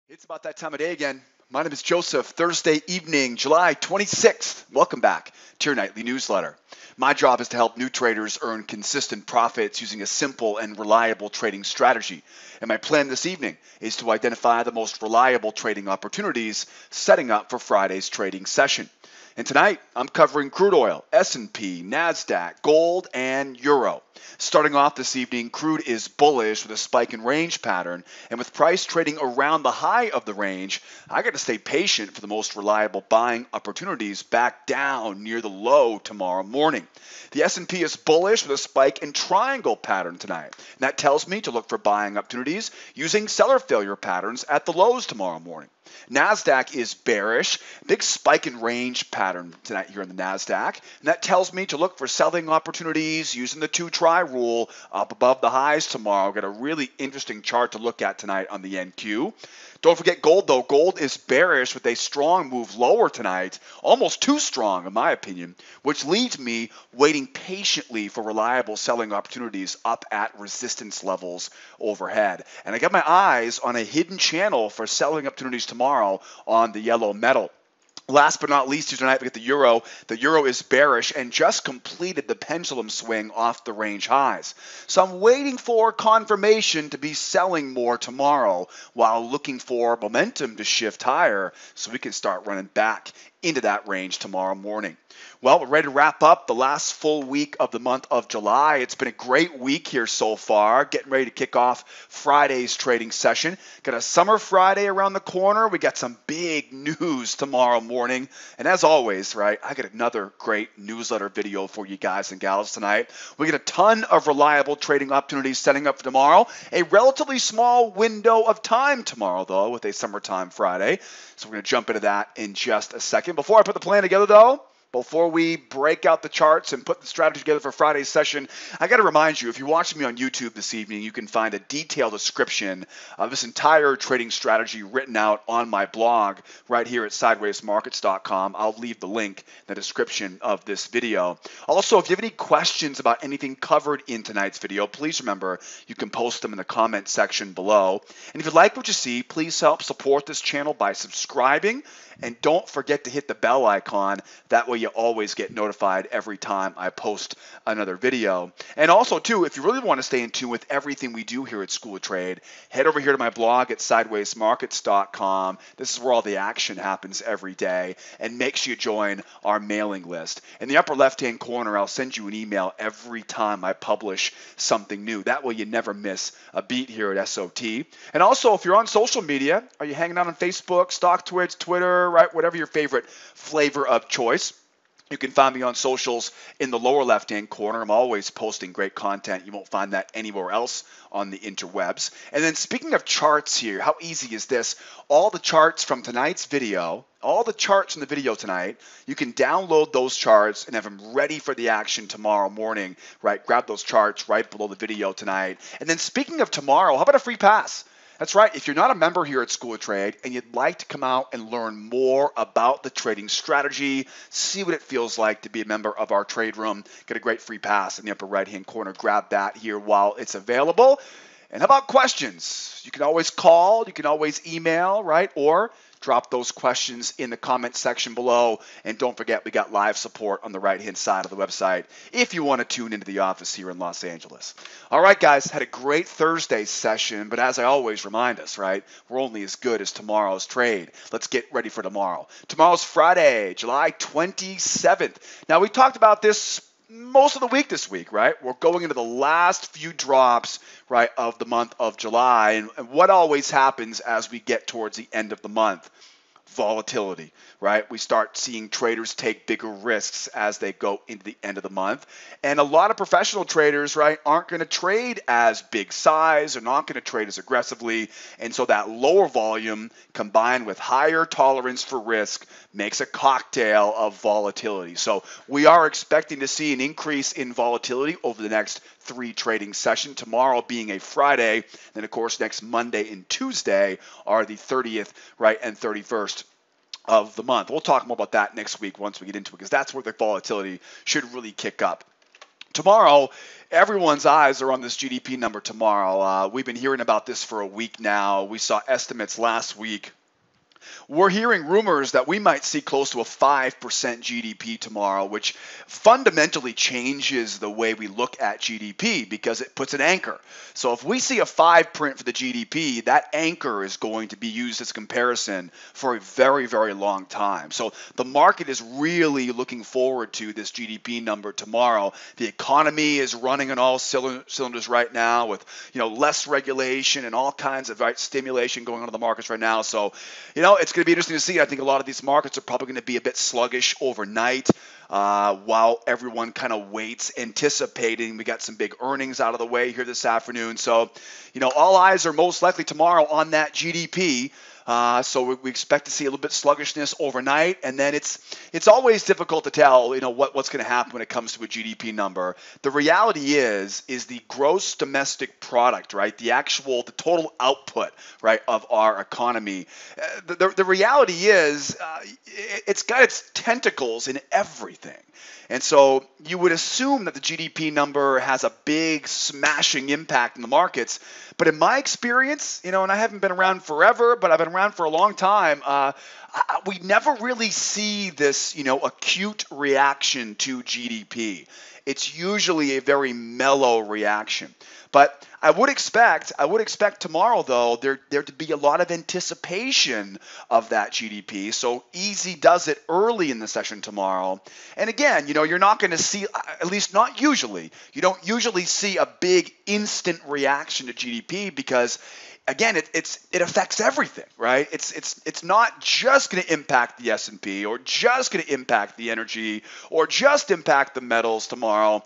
It's about that time of day again. My name is Joseph. Thursday evening, July 26th. Welcome back to your nightly newsletter. My job is to help new traders earn consistent profits using a simple and reliable trading strategy. And my plan this evening is to identify the most reliable trading opportunities, setting up for Friday's trading session. And tonight, I'm covering crude oil, S&P, Nasdaq, gold, and euro. Starting off this evening, crude is bullish with a spike and range pattern, and with price trading around the high of the range, I got to stay patient for the most reliable buying opportunities back down near the low tomorrow morning. The S&P is bullish with a spike and triangle pattern tonight, and that tells me to look for buying opportunities using seller failure patterns at the lows tomorrow morning. Nasdaq is bearish, big spike and range pattern tonight here in the Nasdaq, and that tells me to look for selling opportunities using the 2-try rule up above the highs tomorrow. Got a really interesting chart to look at tonight on the NQ. Don't forget gold though. Gold is bearish with a strong move lower tonight, almost too strong in my opinion, which leads me waiting patiently for reliable selling opportunities up at resistance levels overhead. And I got my eyes on a hidden channel for selling opportunities tomorrow on the yellow metal. Last but not least, tonight we get the euro. The euro is bearish and just completed the pendulum swing off the range highs. So I'm waiting for confirmation to be selling more tomorrow while looking for momentum to shift higher so we can start running back into that range tomorrow morning. Well, we're ready to wrap up the last full week of the month of July. It's been a great week here so far. Getting ready to kick off Friday's trading session. Got a summer Friday around the corner. We got some big news tomorrow morning. And as always, right, I got another great newsletter video for you guys and gals tonight. We get a ton of reliable trading opportunities setting up for tomorrow. A relatively small window of time tomorrow, though, with a summertime Friday. So we're going to jump into that in just a second. Before I put the plan together, though, before we break out the charts and put the strategy together for Friday's session, I got to remind you, if you're watching me on YouTube this evening, you can find a detailed description of this entire trading strategy written out on my blog right here at sidewaysmarkets.com. I'll leave the link in the description of this video. Also, if you have any questions about anything covered in tonight's video, please remember you can post them in the comment section below. And if you like what you see, please help support this channel by subscribing. And don't forget to hit the bell icon. That way you always get notified every time I post another video. And also, too, if you really want to stay in tune with everything we do here at School of Trade, head over here to my blog at sidewaysmarkets.com. This is where all the action happens every day. And make sure you join our mailing list. In the upper left-hand corner, I'll send you an email every time I publish something new. That way you never miss a beat here at SOT. And also, if you're on social media, are you hanging out on Facebook, StockTwits, Twitter, right? Whatever your favorite flavor of choice. You can find me on socials in the lower left-hand corner. I'm always posting great content. You won't find that anywhere else on the interwebs. And then speaking of charts here, how easy is this? All the charts from tonight's video, all the charts in the video tonight, you can download those charts and have them ready for the action tomorrow morning, right? Grab those charts right below the video tonight. And then speaking of tomorrow, how about a free pass? That's right. If you're not a member here at School of Trade and you'd like to come out and learn more about the trading strategy, see what it feels like to be a member of our trade room, get a great free pass in the upper right-hand corner. Grab that here while it's available. And how about questions? You can always call, you can always email, right? Or drop those questions in the comment section below. And don't forget, we got live support on the right-hand side of the website if you want to tune into the office here in Los Angeles. All right, guys, had a great Thursday session, but as I always remind us, right, we're only as good as tomorrow's trade. Let's get ready for tomorrow. Tomorrow's Friday, July 27th. Now, we talked about this most of the week this week, right? We're going into the last few drops, right, of the month of July. And what always happens as we get towards the end of the month? Volatility, right? We start seeing traders take bigger risks as they go into the end of the month. And a lot of professional traders, right, aren't going to trade as big size or not going to trade as aggressively. And so that lower volume combined with higher tolerance for risk makes a cocktail of volatility. So we are expecting to see an increase in volatility over the next 3 trading sessions, tomorrow being a Friday. Then, of course, next Monday and Tuesday are the 30th, right, and 31st of the month. We'll talk more about that next week once we get into it, because that's where the volatility should really kick up. tomorrow, everyone's eyes are on this GDP number tomorrow. We've been hearing about this for a week now. We saw estimates last week. We're hearing rumors that we might see close to a 5% GDP tomorrow, which fundamentally changes the way we look at GDP because it puts an anchor. So if we see a 5 print for the GDP, that anchor is going to be used as a comparison for a very, very long time. So the market is really looking forward to this GDP number tomorrow. The economy is running on all cylinders right now with, less regulation and all kinds of stimulation going on in the markets right now. So, it's going to be interesting to see. I think a lot of these markets are probably going to be a bit sluggish overnight while everyone kind of waits, anticipating. We got some big earnings out of the way here this afternoon. So, all eyes are most likely tomorrow on that GDP. So we expect to see a little bit sluggishness overnight, and then it's always difficult to tell, what's going to happen when it comes to a GDP number. The reality is the gross domestic product, right? The total output, right, of our economy. The reality is it's got its tentacles in everything. And so you would assume that the GDP number has a big smashing impact in the markets. But in my experience, and I haven't been around forever, but I've been around for a long time, we never really see this, acute reaction to GDP. It's usually a very mellow reaction. But I would expect tomorrow, though, there to be a lot of anticipation of that GDP. So easy does it early in the session tomorrow. And again, you're not going to see, at least not usually, you don't usually see a big instant reaction to GDP because, again, it affects everything, right? It's not just going to impact the S&P or just going to impact the energy or just impact the metals tomorrow.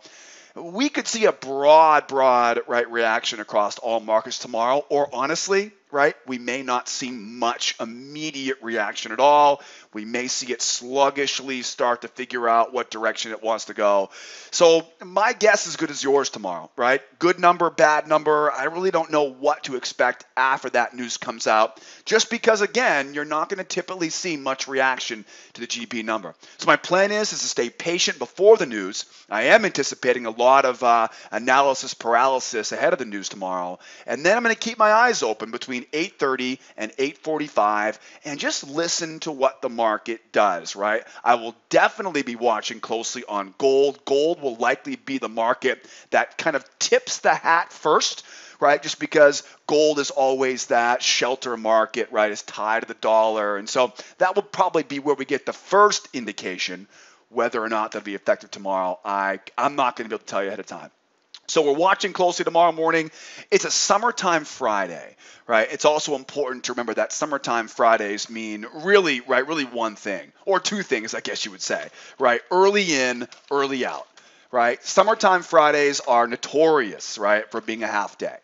We could see a broad, right, reaction across all markets tomorrow, or honestly, right, we may not see much immediate reaction at all. We may see it sluggishly start to figure out what direction it wants to go. So my guess is as good as yours tomorrow, right? Good number, bad number. I really don't know what to expect after that news comes out, just because, again, you're not going to typically see much reaction to the GDP number. So my plan is to stay patient before the news. I am anticipating a lot of analysis paralysis ahead of the news tomorrow. And then I'm going to keep my eyes open between 8:30 and 8:45 and just listen to what the market does, right? I will definitely be watching closely on gold. Gold will likely be the market that kind of tips the hat first, right? Just because gold is always that shelter market, right? It's tied to the dollar. And so that will probably be where we get the first indication whether or not that'll be effective tomorrow. I'm not going to be able to tell you ahead of time. So we're watching closely tomorrow morning. It's a summertime Friday, right? It's also important to remember that summertime Fridays mean really one thing, or two things, I guess you would say, right? Early in, early out, right? Summertime Fridays are notorious, right, for being a half day.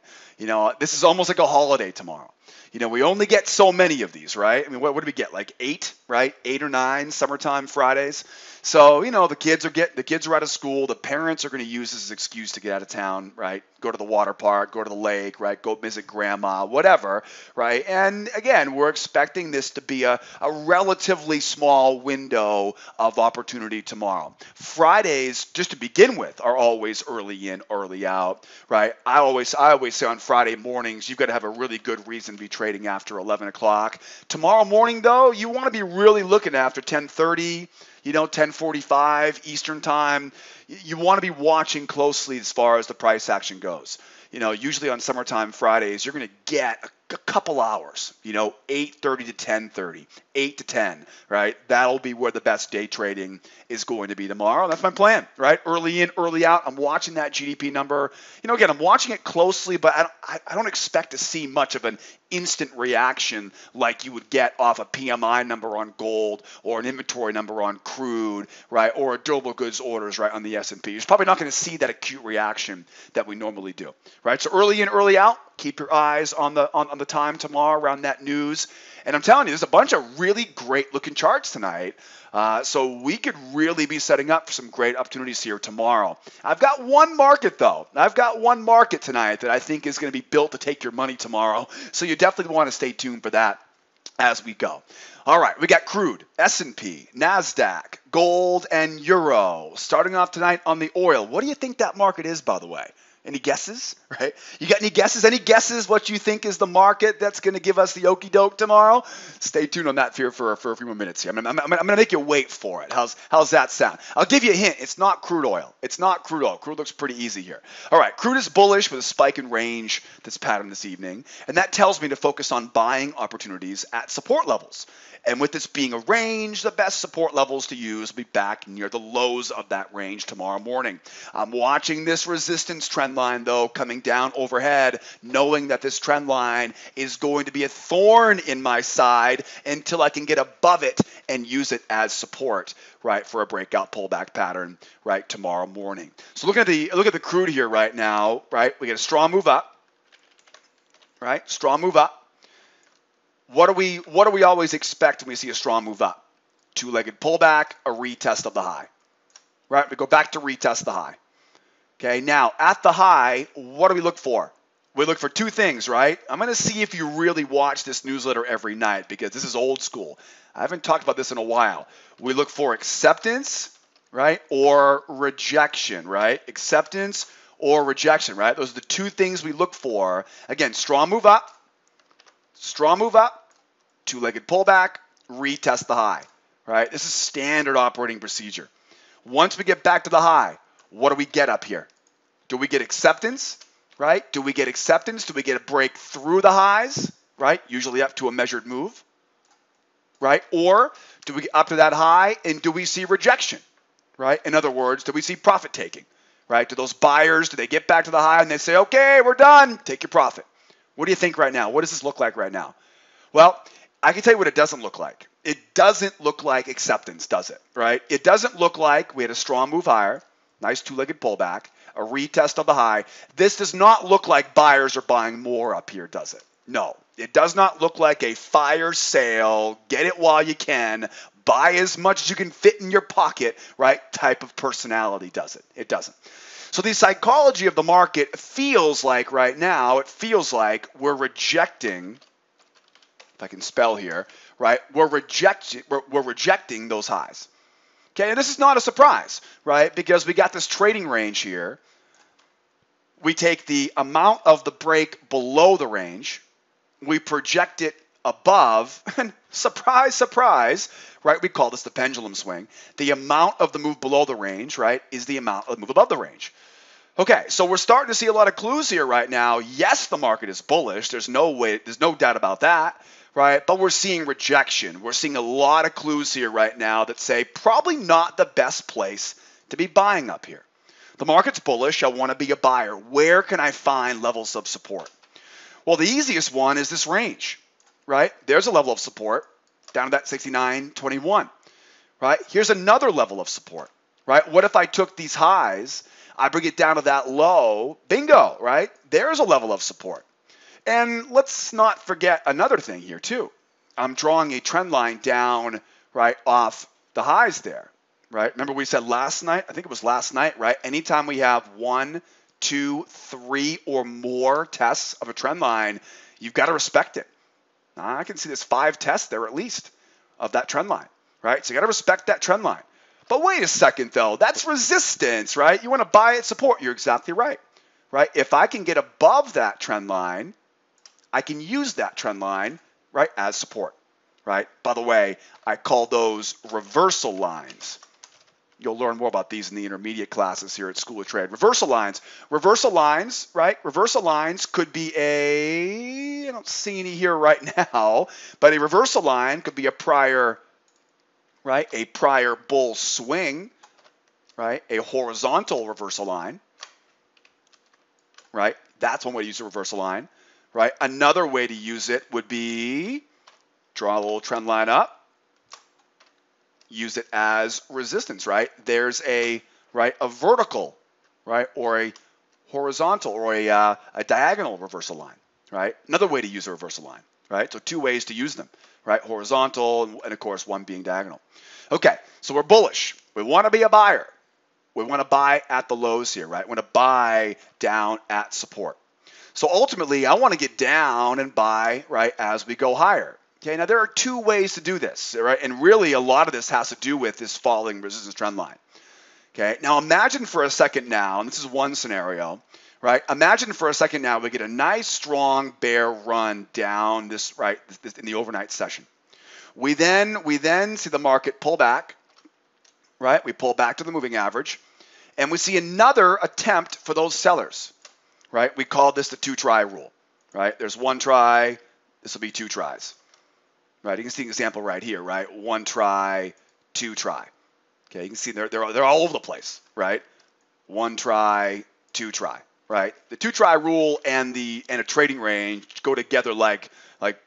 This is almost like a holiday tomorrow. We only get so many of these, right? I mean, what do we get? Like 8, right? 8 or 9 summertime Fridays. So, the kids are out of school. The parents are going to use this as an excuse to get out of town, right? Go to the water park, go to the lake, right? Go visit grandma, whatever, right? And again, we're expecting this to be a relatively small window of opportunity tomorrow. Fridays, just to begin with, are always early in, early out, right? I always say on Friday mornings, you've got to have a really good reason to be trading after 11 o'clock. Tomorrow morning, though, you want to be really looking after 10:30, 10:45 Eastern time. You want to be watching closely as far as the price action goes. Usually on summertime Fridays, you're going to get a couple hours, 8:30 to 10:30, 8 to 10, right? That'll be where the best day trading is going to be tomorrow. That's my plan, right? Early in, early out. I'm watching that GDP number. Again, I'm watching it closely, but I don't expect to see much of an instant reaction like you would get off a PMI number on gold or an inventory number on crude, right? Or a durable goods orders, right, on the S&P. You're probably not going to see that acute reaction that we normally do, right? So early in, early out. Keep your eyes on the time tomorrow around that news. And I'm telling you, there's a bunch of really great looking charts tonight. So we could really be setting up for some great opportunities here tomorrow. I've got one market, though. I've got one market tonight that I think is going to be built to take your money tomorrow. So you definitely want to stay tuned for that. as we go. All right, we got crude, S&P, Nasdaq, gold, and euro. Starting off tonight on the oil. What do you think that market is, by the way? Any guesses, right? You got any guesses? Any guesses what you think is the market that's going to give us the okie doke tomorrow? Stay tuned on that here for a few more minutes here. I'm going to make you wait for it. How's that sound? I'll give you a hint. It's not crude oil. It's not crude oil. Crude looks pretty easy here. All right, crude is bullish with a spike in range that's patterned this evening, and that tells me to focus on buying opportunities at support levels. And with this being a range, the best support levels to use will be back near the lows of that range tomorrow morning. I'm watching this resistance trend line, though, coming down overhead, knowing that this trend line is going to be a thorn in my side until I can get above it and use it as support, right, for a breakout pullback pattern, right, tomorrow morning. So look at the crude here right now, right? We get a strong move up, right? Strong move up. What do we always expect when we see a strong move up? Two-legged pullback, a retest of the high, right? We go back to retest the high. Okay, now at the high, what do we look for? We look for two things, right? I'm going to see if you really watch this newsletter every night because this is old school. I haven't talked about this in a while. We look for acceptance, right, or rejection, right? Acceptance or rejection, right? Those are the two things we look for. Again, strong move up, two-legged pullback, retest the high, right? This is standard operating procedure. Once we get back to the high, what do we get up here? Do we get acceptance, right? Do we get acceptance? Do we get a break through the highs, right? Usually up to a measured move, right? Or do we get up to that high and do we see rejection, right? In other words, do we see profit taking, right? Do those buyers, do they get back to the high and they say, okay, we're done, take your profit? What do you think right now? What does this look like right now? Well, I can tell you what it doesn't look like. It doesn't look like acceptance, does it? Right? It doesn't look like we had a strong move higher, nice two-legged pullback, a retest of the high. This does not look like buyers are buying more up here, does it? No. It does not look like a fire sale, get it while you can, buy as much as you can fit in your pocket, right, type of personality, does it? It doesn't. So the psychology of the market feels like right now, it feels like we're rejecting, if I can spell here, right? We're rejecting those highs. Okay, and this is not a surprise, right? Because we got this trading range here. We take the amount of the break below the range, we project it above, and surprise, surprise, right? We call this the pendulum swing. The amount of the move below the range, right, is the amount of the move above the range. Okay, so we're starting to see a lot of clues here right now. Yes, the market is bullish. There's no doubt about that, right? But we're seeing rejection. We're seeing a lot of clues here right now that say probably not the best place to be buying up here. The market's bullish. I want to be a buyer. Where can I find levels of support? Well, the easiest one is this range, right? There's a level of support down to that 69.21, right? Here's another level of support, right? What if I took these highs, I bring it down to that low, bingo, right? There's a level of support. And let's not forget another thing here too. I'm drawing a trend line down, right, off the highs there, right? Remember we said last night, I think it was last night, right? Anytime we have 1, 2, 3 or more tests of a trend line, you've got to respect it. I can see there's 5 tests there at least of that trend line, right? So you got to respect that trend line. But wait a second though, that's resistance, right? You want to buy at support. You're exactly right, right? If I can get above that trend line, I can use that trend line, right, as support, right? By the way, I call those reversal lines. You'll learn more about these in the intermediate classes here at School of Trade. Reversal lines, right? Reversal lines could be I don't see any here right now, but a reversal line could be a prior, right? A prior bull swing, right? A horizontal reversal line, right? That's one way to use a reversal line, right? Another way to use it would be draw a little trend line up, use it as resistance, right? There's a vertical, right, or a horizontal or a diagonal reversal line, right? Another way to use a reversal line, right? So 2 ways to use them, right? Horizontal and of course one being diagonal. Okay, so we're bullish. We want to be a buyer. We want to buy at the lows here, right? We want to buy down at support. So ultimately, I want to get down and buy, right, as we go higher. Okay, now there are two ways to do this, right? And really a lot of this has to do with this falling resistance trend line. Okay, now imagine for a second now, and this is one scenario, right? Imagine for a second now we get a nice strong bear run down this, right, this in the overnight session. We then see the market pull back, right? We pull back to the moving average, and we see another attempt for those sellers, right? We call this the 2-try rule, right? There's 1 try, this will be 2 tries, right? You can see an example right here, right? 1 try, 2 try. Okay, you can see they're all over the place, right? 1 try, 2 try, right? The 2-try rule and a trading range go together like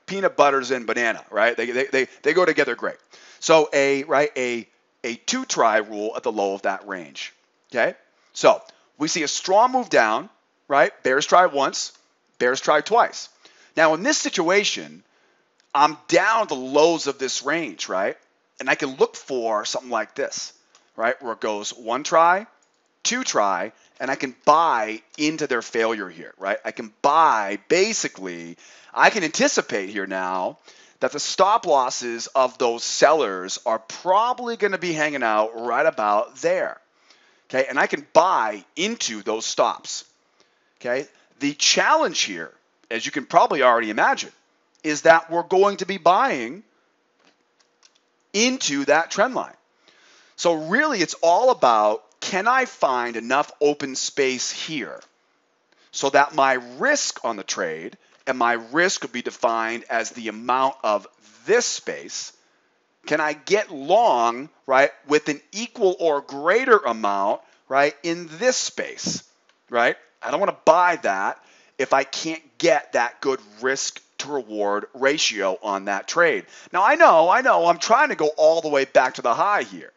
peanut butters and banana, right? They go together great. So a 2-try rule at the low of that range. Okay, so we see a strong move down, right? Bears try once, bears try twice. Now in this situation, I'm down at the lows of this range, right? And I can look for something like this, right? Where it goes 1 try, 2 try, and I can buy into their failure here, right? I can buy, basically, I can anticipate here now that the stop losses of those sellers are probably going to be hanging out right about there, okay? And I can buy into those stops, okay? The challenge here, as you can probably already imagine, is that we're going to be buying into that trend line. So really it's all about, can I find enough open space here so that my risk on the trade, and my risk would be defined as the amount of this space, can I get long, right, with an equal or greater amount, right, in this space, right? I don't want to buy that if I can't get that good risk to reward ratio on that trade. Now I know I'm trying to go all the way back to the high here,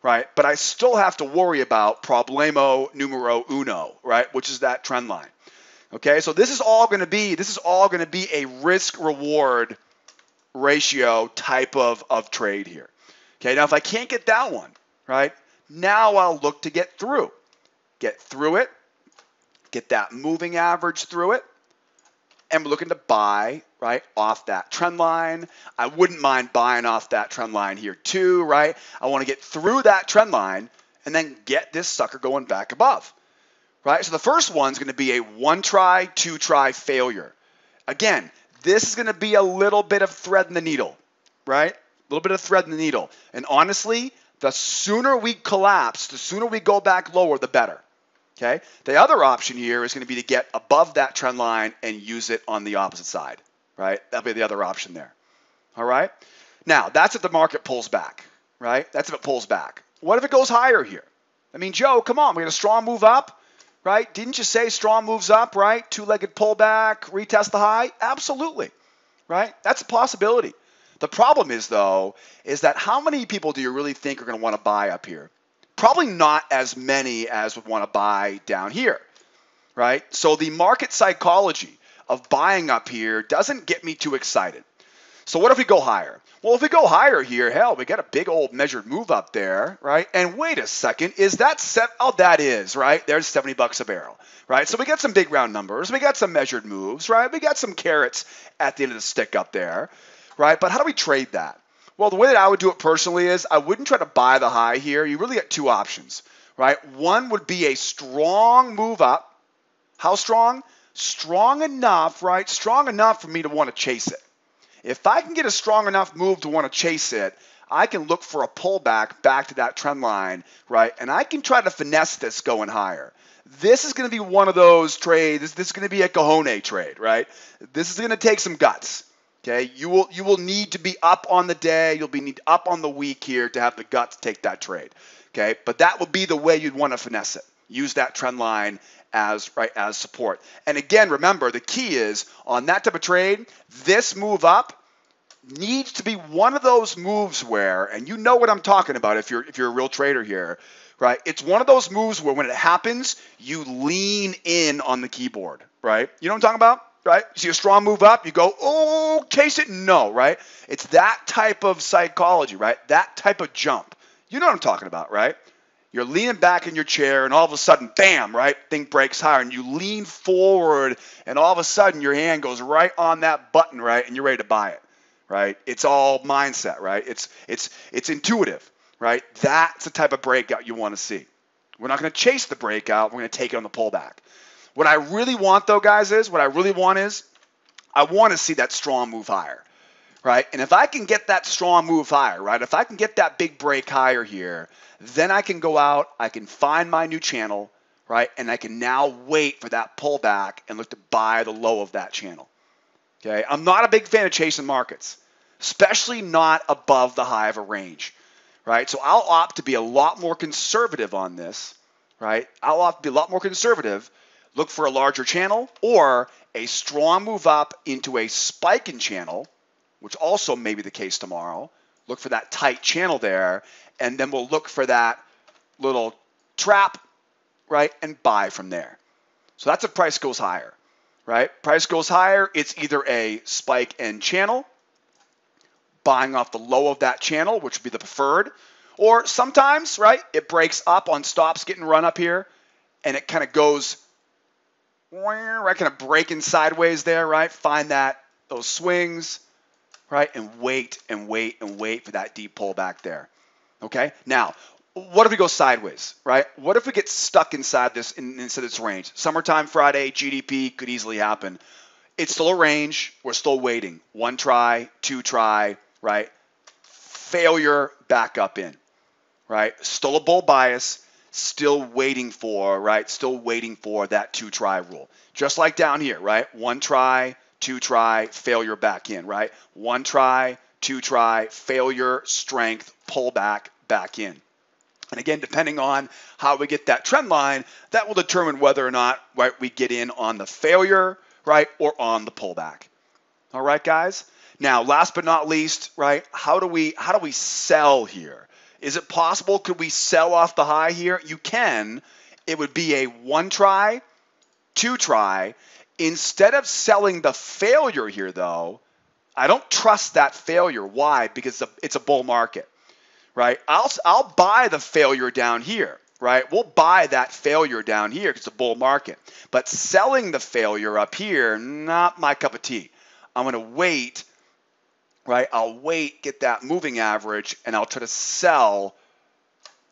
right? But I still have to worry about problemo numero uno, right? Which is that trend line. Okay, so this is all going to be a risk reward ratio type of trade here. Okay, now if I can't get that one, right? Now I'll look to get through it, get that moving average through it, and we're looking to buy, right, off that trend line. I wouldn't mind buying off that trend line here too, right? I want to get through that trend line and then get this sucker going back above, right? So the first one's going to be a 1 try, 2 try failure. Again, this is going to be a little bit of thread in the needle, right? A little bit of thread in the needle. And honestly, the sooner we collapse, the sooner we go back lower, the better. Okay. The other option here is going to be to get above that trend line and use it on the opposite side, right? That'll be the other option there. All right. Now that's if the market pulls back, right? That's if it pulls back. What if it goes higher here? I mean, Joe, come on, we got a strong move up, right? Didn't you say strong moves up, right? 2-legged pullback, retest the high? Absolutely, right? That's a possibility. The problem is though, is that how many people do you really think are going to want to buy up here? Probably not as many as would want to buy down here, right? So the market psychology of buying up here doesn't get me too excited. So what if we go higher? Well, if we go higher here, hell, we got a big old measured move up there, right? And wait a second, is that oh, that is, right? There's $70 a barrel, right? So we got some big round numbers, we got some measured moves, right? We got some carrots at the end of the stick up there, right? But how do we trade that? Well, the way that I would do it personally is I wouldn't try to buy the high here. You really got two options, right? One would be a strong move up. How strong? Strong enough, right? Strong enough for me to want to chase it. If I can get a strong enough move to want to chase it, I can look for a pullback back to that trend line, right? And I can try to finesse this going higher. This is going to be one of those trades. This is going to be a cojones trade, right? This is going to take some guts. Okay, you will need to be up on the day. You'll be up on the week here to have the guts to take that trade. Okay, but that would be the way you'd want to finesse it. Use that trend line as support. And again, remember the key is on that type of trade, this move up needs to be one of those moves where, and you know what I'm talking about if you're a real trader here, right? It's one of those moves where when it happens, you lean in on the keyboard, right? You know what I'm talking about? Right? See a strong move up, you go, oh, chase it? No, right? It's that type of psychology, right? That type of jump. You know what I'm talking about, right? You're leaning back in your chair and all of a sudden, bam, right? Thing breaks higher and you lean forward and all of a sudden your hand goes right on that button, right? And you're ready to buy it, right? It's all mindset, right? It's intuitive, right? That's the type of breakout you want to see. We're not going to chase the breakout. We're going to take it on the pullback. What I really want, though, guys, is I want to see that strong move higher, right? And if I can get that strong move higher, right? If I can get that big break higher here, then I can go out, I can find my new channel, right? And I can now wait for that pullback and look to buy the low of that channel. Okay, I'm not a big fan of chasing markets, especially not above the high of a range, right? So I'll opt to be a lot more conservative on this, right? I'll opt to be a lot more conservative, look for a larger channel or a strong move up into a spiking channel, which also may be the case tomorrow. Look for that tight channel there, and then we'll look for that little trap, right, and buy from there. So that's if price goes higher. Right? Price goes higher, it's either a spike and channel, buying off the low of that channel, which would be the preferred, or sometimes, right, it breaks up on stops getting run up here, and it kind of goes, right, kind of breaking sideways there, right? Find those swings, right, and wait for that deep pullback there. Okay? Now, what if we go sideways, right? What if we get stuck inside this range? Summertime Friday, GDP could easily happen. It's still a range. We're still waiting. One try, two try, right? Failure, back up in, right? Still a bull bias, still waiting for, right? Still waiting for that two try rule. Just like down here, right? One try, two try, failure, back in, right? One try, two try, failure, strength, pullback, back in. And again, depending on how we get that trend line, that will determine whether or not, right, we get in on the failure, right, or on the pullback. All right, guys? Now, last but not least, right, how do we sell here? Is it possible? Could we sell off the high here? You can. It would be a one try, two try. Instead of selling the failure here, though, I don't trust that failure. Why? Because it's a bull market. Right? I'll buy the failure down here, right? We'll buy that failure down here because it's a bull market. But selling the failure up here, not my cup of tea. I'm going to wait, right? I'll wait, get that moving average, and I'll try to sell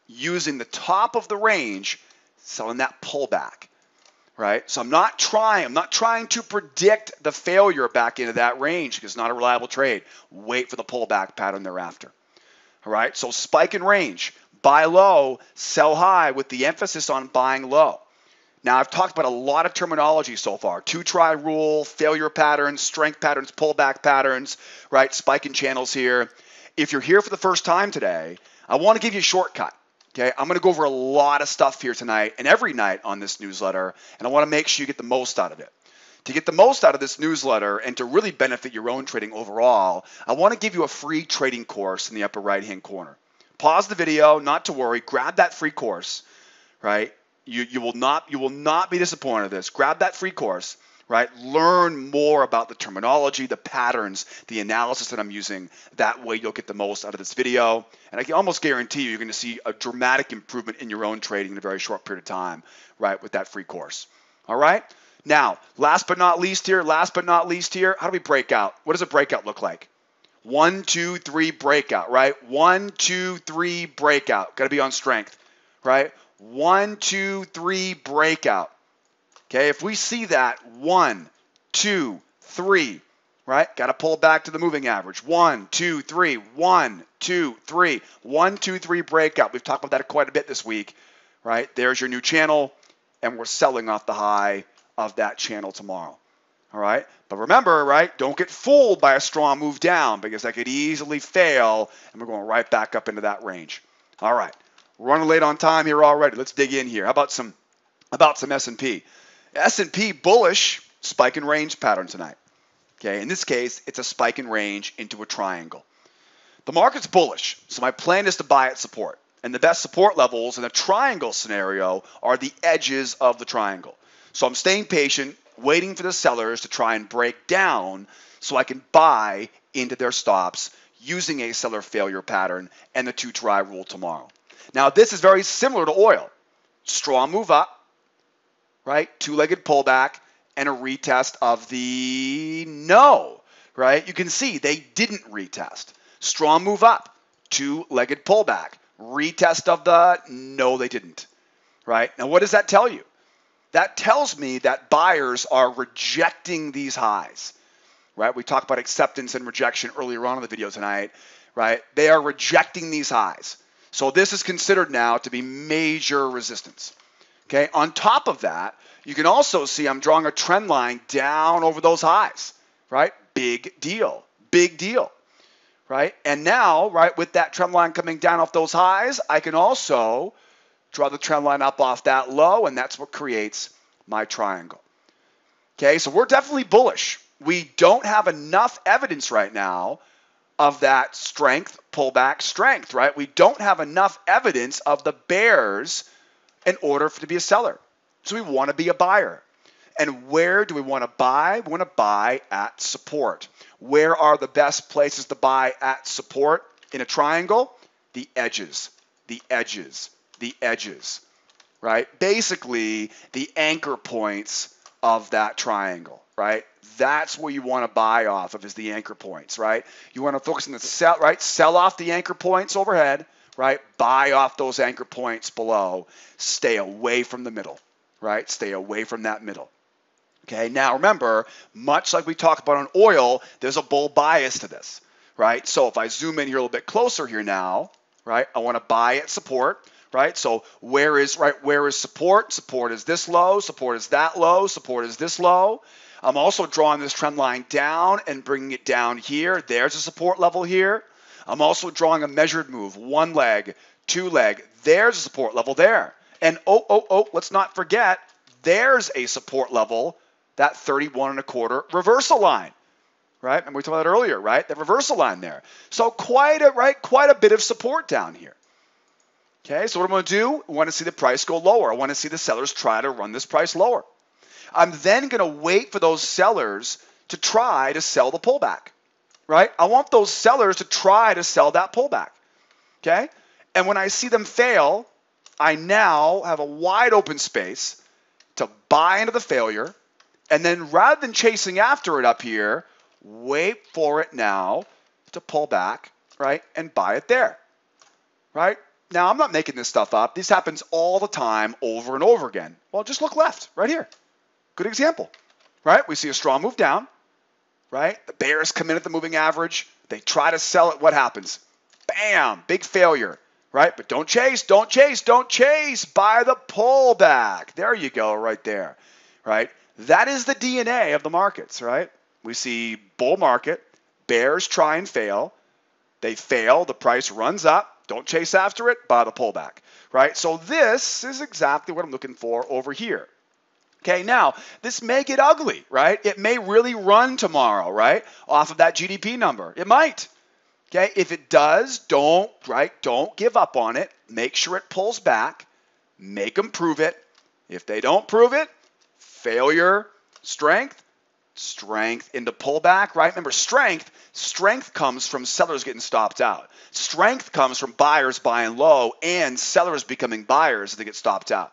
using the top of the range, selling that pullback, right? So I'm not trying to predict the failure back into that range because it's not a reliable trade. Wait for the pullback pattern thereafter. All right, so spike and range, buy low, sell high with the emphasis on buying low. Now, I've talked about a lot of terminology so far. Two-try rule, failure patterns, strength patterns, pullback patterns, right, spike and channels here. If you're here for the first time today, I want to give you a shortcut. Okay, I'm going to go over a lot of stuff here tonight and every night on this newsletter, and I want to make sure you get the most out of it. To get the most out of this newsletter and to really benefit your own trading overall, I want to give you a free trading course in the upper right-hand corner. Pause the video, not to worry, grab that free course, right? You will not be disappointed in this. Grab that free course, right? Learn more about the terminology, the patterns, the analysis that I'm using. That way you'll get the most out of this video. And I can almost guarantee you're going to see a dramatic improvement in your own trading in a very short period of time, right, with that free course. All right? Now, last but not least here, how do we break out? What does a breakout look like? 1, 2, 3 breakout, right? 1, 2, 3 breakout. Got to be on strength, right? 1, 2, 3 breakout. Okay, if we see that 1, 2, 3, right? Got to pull back to the moving average. 1, 2, 3, 1, 2, 3, 1, 2, 3 breakout. We've talked about that quite a bit this week, right? There's your new channel, and we're selling off the high of that channel tomorrow. All right, but remember, right, don't get fooled by a strong move down because that could easily fail, and we're going right back up into that range. All right, we're running late on time here already. Let's dig in here. How about some S&P? S&P bullish spike and range pattern tonight. Okay, in this case, it's a spike and range into a triangle. The market's bullish, so my plan is to buy at support. And the best support levels in a triangle scenario are the edges of the triangle. So I'm staying patient, waiting for the sellers to try and break down so I can buy into their stops using a seller failure pattern and the two-try rule tomorrow. Now, this is very similar to oil. Strong move up, right? Two-legged pullback and a retest of the no, right? You can see they didn't retest. Strong move up, two-legged pullback. Retest of the, no, they didn't, right? Now, what does that tell you? That tells me that buyers are rejecting these highs, right? We talked about acceptance and rejection earlier on in the video tonight, right? They are rejecting these highs. So this is considered now to be major resistance. Okay, on top of that, you can also see I'm drawing a trend line down over those highs, right? Big deal, right? And now, right, with that trend line coming down off those highs, I can also draw the trend line up off that low, and that's what creates my triangle. Okay, so we're definitely bullish. We don't have enough evidence right now of that strength, pullback strength, right? We don't have enough evidence of the bears in order to be a seller. So we want to be a buyer. And where do we want to buy? We want to buy at support. Where are the best places to buy at support in a triangle? The edges, the edges, the edges, right? Basically, the anchor points of that triangle, right? That's where you want to buy off of, is the anchor points, right? You want to focus on the sell, right? Sell off the anchor points overhead, right? Buy off those anchor points below. Stay away from the middle, right? Stay away from that middle. Okay, now remember, much like we talked about on oil, there's a bull bias to this, right? So if I zoom in here a little bit closer here now, right, I want to buy at support, right? So where is support? Support is this low, support is that low, support is this low. I'm also drawing this trend line down and bringing it down here. There's a support level here. I'm also drawing a measured move, one leg, two leg. There's a support level there. And let's not forget, there's a support level, that 31.25 reversal line, right? And we talked about that earlier, right? The reversal line there. So quite a bit of support down here. Okay, so what I'm going to do, I want to see the price go lower. I want to see the sellers try to run this price lower. I'm then going to wait for those sellers to try to sell the pullback, right? I want those sellers to try to sell that pullback, okay? And when I see them fail, I now have a wide open space to buy into the failure, and then rather than chasing after it up here, wait for it now to pull back, right, and buy it there, right? Now, I'm not making this stuff up. This happens all the time over and over again. Well, just look left, right here. Good example, right? We see a strong move down, right? The bears come in at the moving average. They try to sell it. What happens? Bam, big failure, right? But don't chase, don't chase, don't chase. Buy the pullback. There you go, right there, right? That is the DNA of the markets, right? We see bull market, bears try and fail. They fail, the price runs up. Don't chase after it, buy the pullback, right? So this is exactly what I'm looking for over here. Okay, now, this may get ugly, right? It may really run tomorrow, right? Off of that GDP number. It might. Okay, if it does, don't give up on it. Make sure it pulls back. Make them prove it. If they don't prove it, failure, strength into pullback, right? Remember, strength comes from sellers getting stopped out. Strength comes from buyers buying low and sellers becoming buyers as they get stopped out.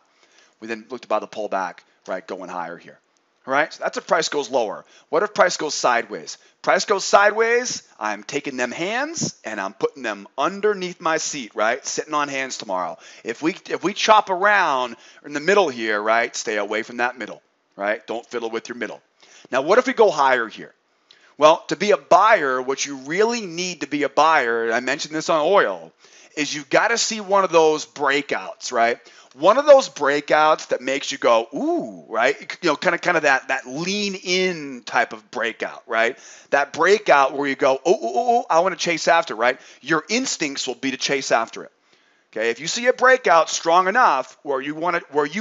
We then looked about the pullback, right, going higher here. All right, so that's if price goes lower. What if price goes sideways? Price goes sideways, I'm taking them hands and I'm putting them underneath my seat, right? Sitting on hands tomorrow. If we chop around in the middle here, right, stay away from that middle, right? Don't fiddle with your middle. Now, what if we go higher here? Well, to be a buyer, what you really need to be a buyer, and I mentioned this on oil, is you've got to see one of those breakouts, right? One of those breakouts that makes you go, ooh, right? You know, kind of that lean in type of breakout, right? That breakout where you go, oh, I want to chase after, right? Your instincts will be to chase after it. Okay, if you see a breakout strong enough where you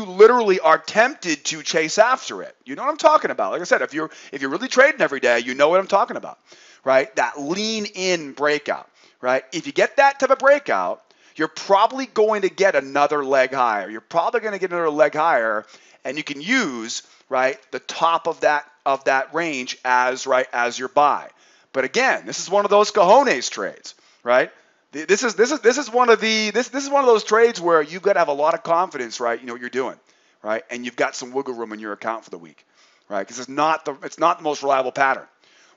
literally are tempted to chase after it, you know what I'm talking about. Like I said, if you're really trading every day, you know what I'm talking about, right? That lean in breakout, right? If you get that type of breakout, you're probably going to get another leg higher. You're probably going to get another leg higher, and you can use, right, the top of that range as your buy. But again, this is one of those cojones trades, right? This is one of those trades where you've got to have a lot of confidence, right? You know what you're doing, right? And you've got some wiggle room in your account for the week, right? Because it's not the most reliable pattern.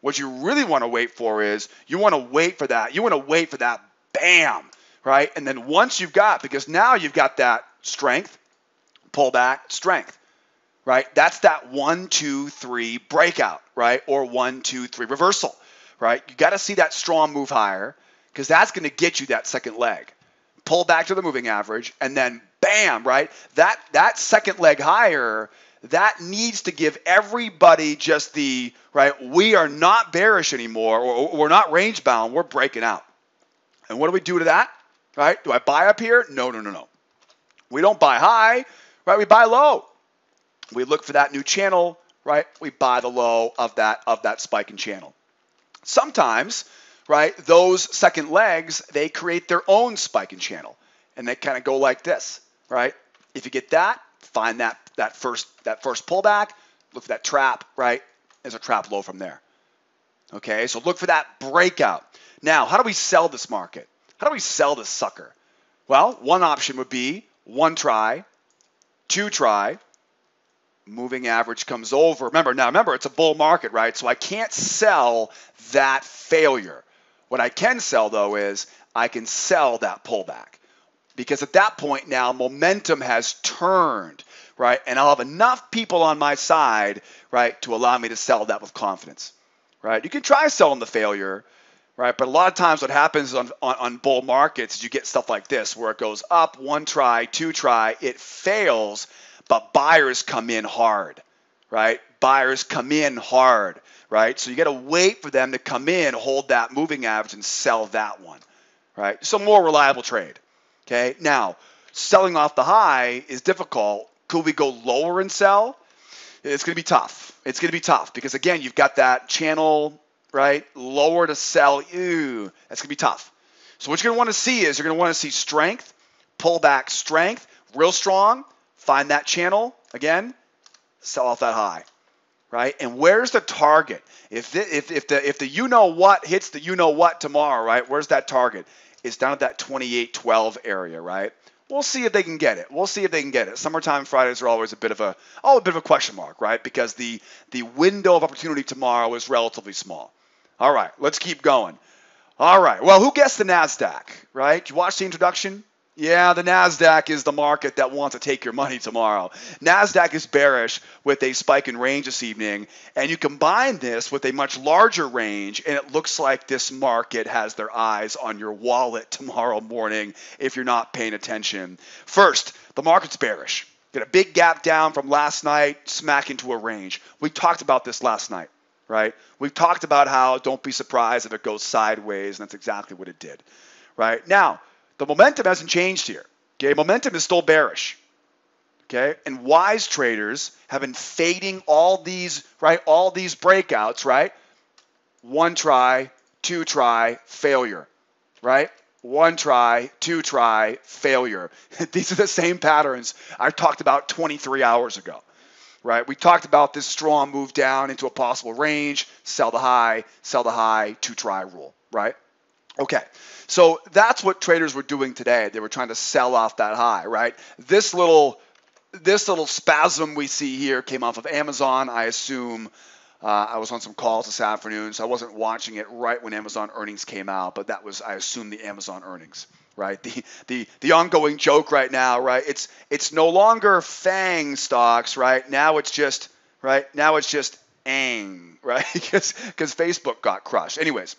What you really want to wait for is you want to wait for that. You want to wait for that bam, right? And then once you've got, because now you've got that strength, pullback, strength, right? That's that 1, 2, 3 breakout, right? Or 1, 2, 3 reversal, right? You got to see that strong move higher because that's going to get you that second leg. Pull back to the moving average, and then bam, right? That second leg higher, that needs to give everybody just the, right, we are not bearish anymore, or we're not range bound, we're breaking out. And what do we do to that, right? Do I buy up here? No. We don't buy high, right? We buy low. We look for that new channel, right? We buy the low of that spike in channel. Sometimes, right, those second legs, they create their own spike in channel, and they kind of go like this, right? If you get that, find that first pullback, look for that trap, right? There's a trap low from there. Okay, so look for that breakout. Now, how do we sell this market? How do we sell this sucker? Well, one option would be 1 try, 2 try, moving average comes over. Remember, it's a bull market, right? So I can't sell that failure. What I can sell, though, is I can sell that pullback. Because at that point now, momentum has turned, right? And I'll have enough people on my side, right, to allow me to sell that with confidence, right? You can try selling the failure, right? But a lot of times what happens on bull markets is you get stuff like this, where it goes up, 1 try, 2 try, it fails, but buyers come in hard, right? Buyers come in hard, right? So you got to wait for them to come in, hold that moving average, and sell that one, right? It's a more reliable trade, okay? Now, selling off the high is difficult. Could we go lower and sell? It's going to be tough. It's going to be tough because, again, you've got that channel, right? Lower to sell. Ew, that's going to be tough. So what you're going to want to see is you're going to want to see strength, pullback strength, real strong. Find that channel, again, sell off that high, right? And where's the target? If the you-know-what hits the you-know-what tomorrow, right, where's that target? It's down at that 28.12 area, right? We'll see if they can get it. Summertime Fridays are always a bit of a question mark, right? Because the window of opportunity tomorrow is relatively small. All right, let's keep going. All right, well, who guessed the Nasdaq, right? Did you watch the introduction? Yeah, the Nasdaq is the market that wants to take your money tomorrow. Nasdaq is bearish with a spike in range this evening, and you combine this with a much larger range, and it looks like this market has their eyes on your wallet tomorrow morning if you're not paying attention. First, the market's bearish. Got a big gap down from last night, smack into a range. We talked about this last night, right? We talked about how don't be surprised if it goes sideways, and that's exactly what it did, right? Now, the momentum hasn't changed here. Okay, momentum is still bearish. Okay, and wise traders have been fading all these, right? All these breakouts, right? 1 try, 2 try, failure, right? 1 try, 2 try, failure. These are the same patterns I talked about 23 hours ago, right? We talked about this strong move down into a possible range, sell the high, 2 try rule, right? Okay, so that's what traders were doing today. They were trying to sell off that high, right? This little spasm we see here came off of Amazon. I assume I was on some calls this afternoon, so I wasn't watching it right when Amazon earnings came out, but that was, I assume, the Amazon earnings, right? The ongoing joke right now, right? It's no longer FANG stocks, right? Now it's just ANG, right? Because Facebook got crushed. Anyways.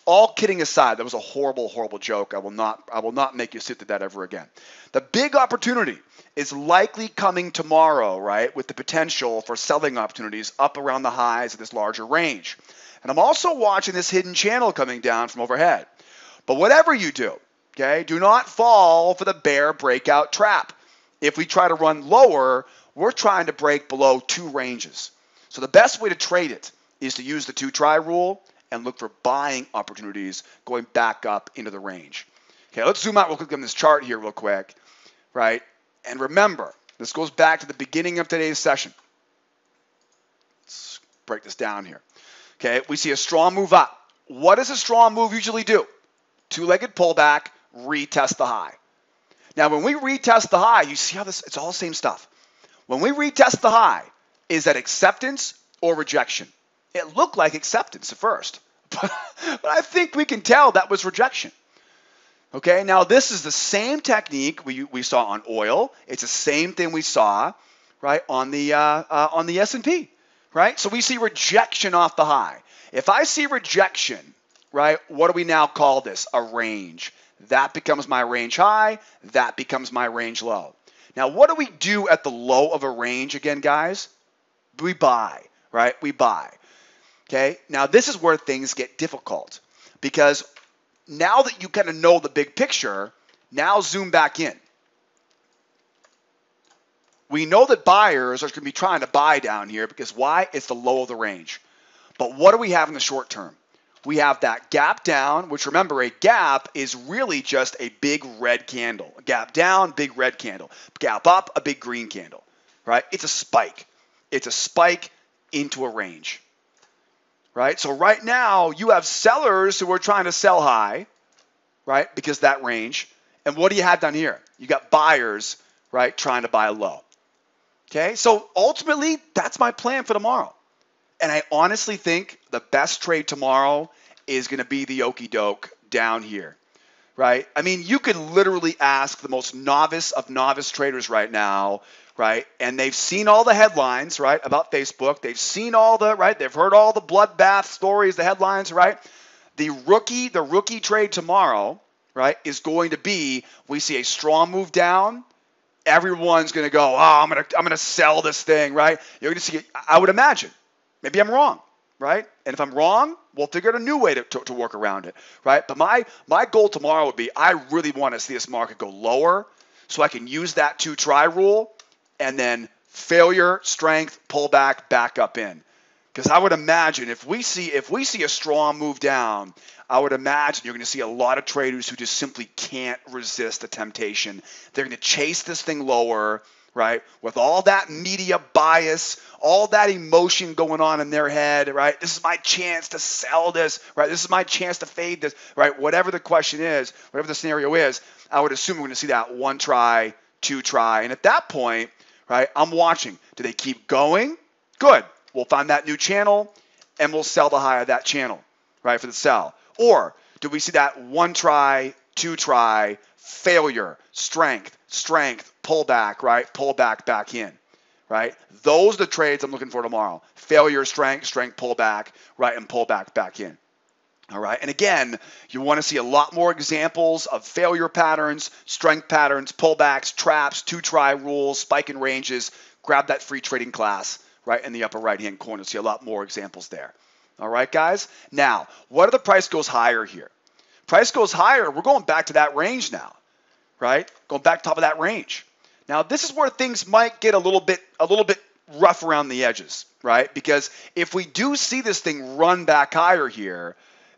All kidding aside, that was a horrible, horrible joke. I will not make you sit through that ever again. The big opportunity is likely coming tomorrow, right, with the potential for selling opportunities up around the highs of this larger range. And I'm also watching this hidden channel coming down from overhead. But whatever you do, okay, do not fall for the bear breakout trap. If we try to run lower, we're trying to break below 2 ranges. So the best way to trade it is to use the 2 try rule and look for buying opportunities going back up into the range. Okay, let's zoom out real quick on this chart here real quick, right? And remember, this goes back to the beginning of today's session. Let's break this down here. Okay, we see a strong move up. What does a strong move usually do? 2-legged pullback, retest the high. Now, when we retest the high, you see how this, it's all the same stuff. When we retest the high, is that acceptance or rejection? It looked like acceptance at first, but I think we can tell that was rejection. Okay, now this is the same technique we saw on oil. It's the same thing we saw, right, on the S&P, right? So we see rejection off the high. If I see rejection, right, what do we now call this? A range. That becomes my range high. That becomes my range low. Now, what do we do at the low of a range again, guys? We buy, right? We buy. Okay, now this is where things get difficult because now that you kind of know the big picture, now zoom back in. We know that buyers are going to be trying to buy down here because why? It's the low of the range. But what do we have in the short term? We have that gap down, which remember, a gap is really just a big red candle. A gap down, big red candle. Gap up, a big green candle, right? It's a spike. It's a spike into a range, right? So right now, you have sellers who are trying to sell high, right, because that range. And what do you have down here? You got buyers, right, trying to buy low. Okay, so ultimately, that's my plan for tomorrow. And I honestly think the best trade tomorrow is going to be the okie doke down here, right? I mean, you could literally ask the most novice of novice traders right now, right? And they've seen all the headlines, right, about Facebook. They've seen all the, right? They've heard all the bloodbath stories, the headlines, right? The rookie trade tomorrow, right, is going to be, we see a strong move down. Everyone's going to go, oh, I'm going to sell this thing, right? You're going to see, I would imagine. Maybe I'm wrong, right? And if I'm wrong, we'll figure out a new way to work around it, right? But my goal tomorrow would be I really want to see this market go lower so I can use that 2-try rule and then failure, strength, pull back up in. Because I would imagine if we see a strong move down, I would imagine you're going to see a lot of traders who just simply can't resist the temptation. They're going to chase this thing lower, right? With all that media bias, all that emotion going on in their head, right? This is my chance to sell this, right? This is my chance to fade this, right? Whatever the question is, whatever the scenario is, I would assume we're going to see that 1 try, 2 try. And at that point, right, I'm watching. Do they keep going? Good. We'll find that new channel and we'll sell the high of that channel, right, for the sell. Or do we see that 1 try, 2 try, failure, strength, pull back, right? Pull back in, right? Those are the trades I'm looking for tomorrow. Failure, strength, pull back, right? And pull back in. All right. And again, you want to see a lot more examples of failure patterns, strength patterns, pullbacks, traps, 2-try rules, spike and ranges. Grab that free trading class right in the upper right-hand corner. See a lot more examples there. All right, guys. Now, what if the price goes higher here? Price goes higher. We're going back to that range now, right? Going back to top of that range. Now, this is where things might get a little bit rough around the edges, right? Because if we do see this thing run back higher here,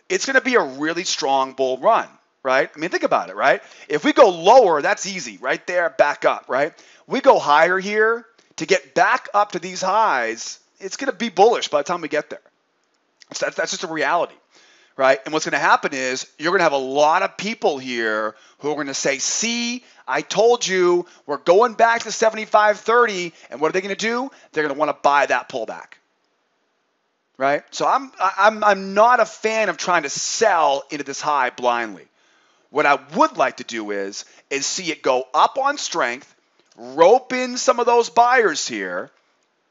it's going to be a really strong bull run, right? I mean, think about it, right? If we go lower, that's easy, right there, back up, right? We go higher here, to get back up to these highs, it's going to be bullish by the time we get there. So that's just a reality, right? And what's going to happen is you're going to have a lot of people here who are going to say, see, I told you we're going back to 75.30, and what are they going to do? They're going to want to buy that pullback, right? So I'm not a fan of trying to sell into this high blindly. What I would like to do is see it go up on strength, rope in some of those buyers here,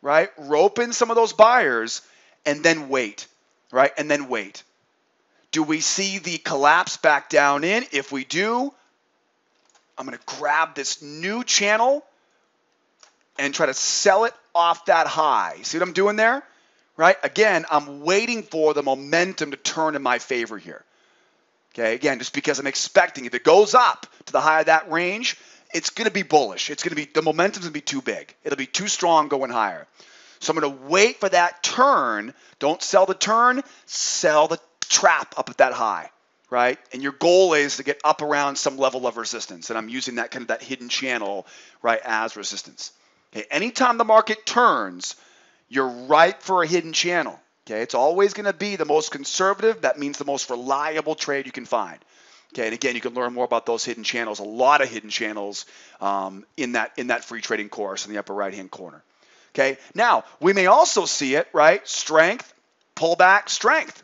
right? Rope in some of those buyers and then wait, right? And then wait. Do we see the collapse back down in? If we do, I'm going to grab this new channel and try to sell it off that high. See what I'm doing there? Right? Again, I'm waiting for the momentum to turn in my favor here. Okay, again, just because I'm expecting if it goes up to the high of that range, it's going to be bullish. It's going to be, the momentum's going to be too big. It'll be too strong going higher. So I'm going to wait for that turn. Don't sell the turn, sell the trap up at that high, right? And your goal is to get up around some level of resistance. And I'm using that kind of that hidden channel, right, as resistance. Okay, anytime the market turns, you're ripe for a hidden channel. Okay, it's always going to be the most conservative. That means the most reliable trade you can find. Okay, and again, you can learn more about those hidden channels, a lot of hidden channels in that free trading course in the upper right-hand corner. Okay, now we may also see it, right? Strength, pullback strength,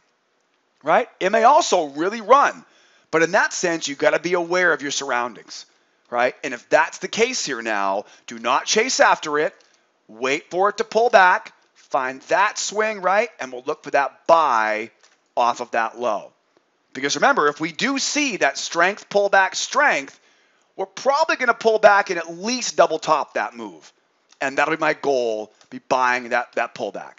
right? It may also really run. But in that sense, you've got to be aware of your surroundings, right? And if that's the case here now, do not chase after it. Wait for it to pull back. Find that swing, right? And we'll look for that buy off of that low. Because remember, if we do see that strength, pullback strength, we're probably going to pull back and at least double top that move. And that'll be my goal, be buying that pullback.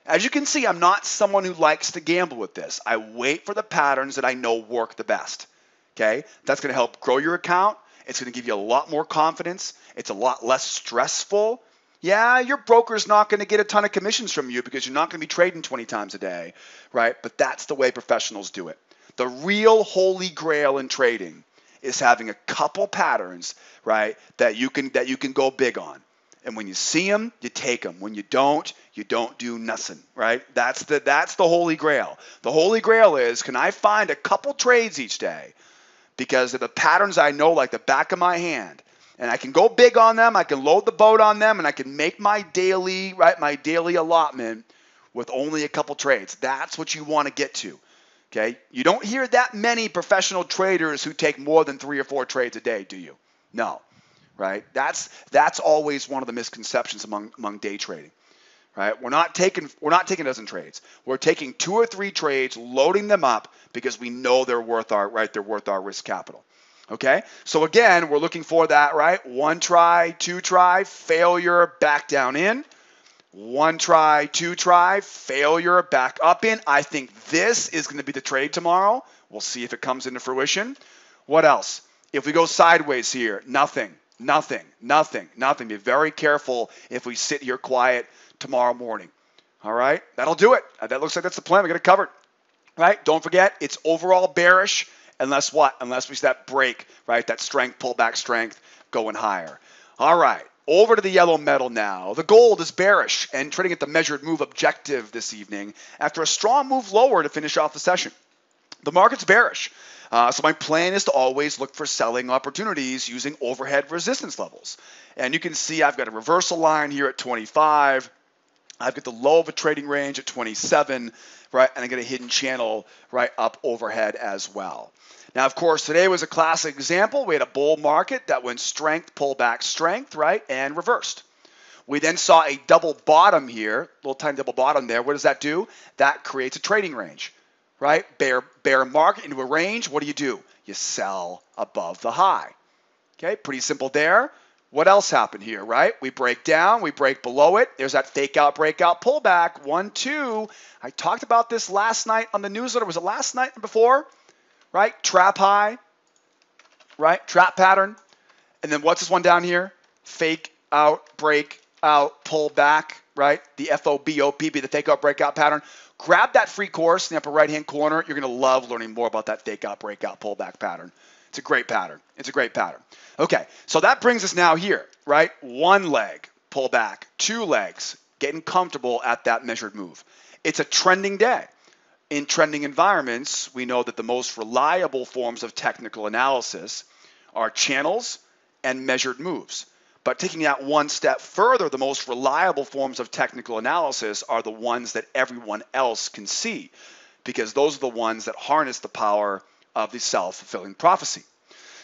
As you can see, I'm not someone who likes to gamble with this. I wait for the patterns that I know work the best. Okay? That's going to help grow your account. It's going to give you a lot more confidence. It's a lot less stressful. Yeah, your broker's not going to get a ton of commissions from you because you're not going to be trading 20 times a day, right? But that's the way professionals do it. The real holy grail in trading is having a couple patterns, right, that you can go big on. And when you see them, you take them. When you don't do nothing, right? That's the holy grail. The holy grail is, can I find a couple trades each day? Because of the patterns I know like the back of my hand. And I can go big on them, I can load the boat on them, and I can make my daily allotment with only a couple trades. That's what you want to get to. Okay? You don't hear that many professional traders who take more than 3 or 4 trades a day, do you? No. Right? That's always one of the misconceptions among day trading. Right? We're not taking a dozen trades. We're taking 2 or 3 trades, loading them up because we know they're worth our risk capital. Okay? So again, we're looking for that, right? 1 try, 2 try, failure, back down in. 1 try, 2 try, failure, back up in. I think this is going to be the trade tomorrow. We'll see if it comes into fruition. What else? If we go sideways here, nothing. Be very careful if we sit here quiet tomorrow morning. All right? That'll do it. That looks like that's the plan. We got it covered. Right? Don't forget, it's overall bearish unless what? Unless we see that break, right? That strength, pullback strength going higher. All right. Over to the yellow metal now. The gold is bearish and trading at the measured move objective this evening after a strong move lower to finish off the session. The market's bearish. So my plan is to always look for selling opportunities using overhead resistance levels. And you can see I've got a reversal line here at 25. I've got the low of a trading range at 27, right? And I got a hidden channel right up overhead as well. Now, of course, today was a classic example. We had a bull market that went strength, pullback, strength, right? And reversed. We then saw a double bottom here, little tiny double bottom there. What does that do? That creates a trading range. Right? Bear market into a range. What do? You sell above the high. Okay, pretty simple there. What else happened here, right? We break down, we break below it. There's that fake out, breakout, pullback. 1, 2. I talked about this last night on the newsletter. Was it last night or before? Right? Trap high, right? Trap pattern. And then what's this one down here? Fake out, break out, pull back, right? The FOBOP, the fake out, breakout pattern. Grab that free course in the upper right-hand corner. You're going to love learning more about that fake out, breakout, pullback pattern. It's a great pattern. Okay, so that brings us now here, right? 1 leg, pull back, 2 legs, getting comfortable at that measured move. It's a trending day. In trending environments, we know that the most reliable forms of technical analysis are channels and measured moves. But taking that one step further, the most reliable forms of technical analysis are the ones that everyone else can see, because those are the ones that harness the power of the self-fulfilling prophecy.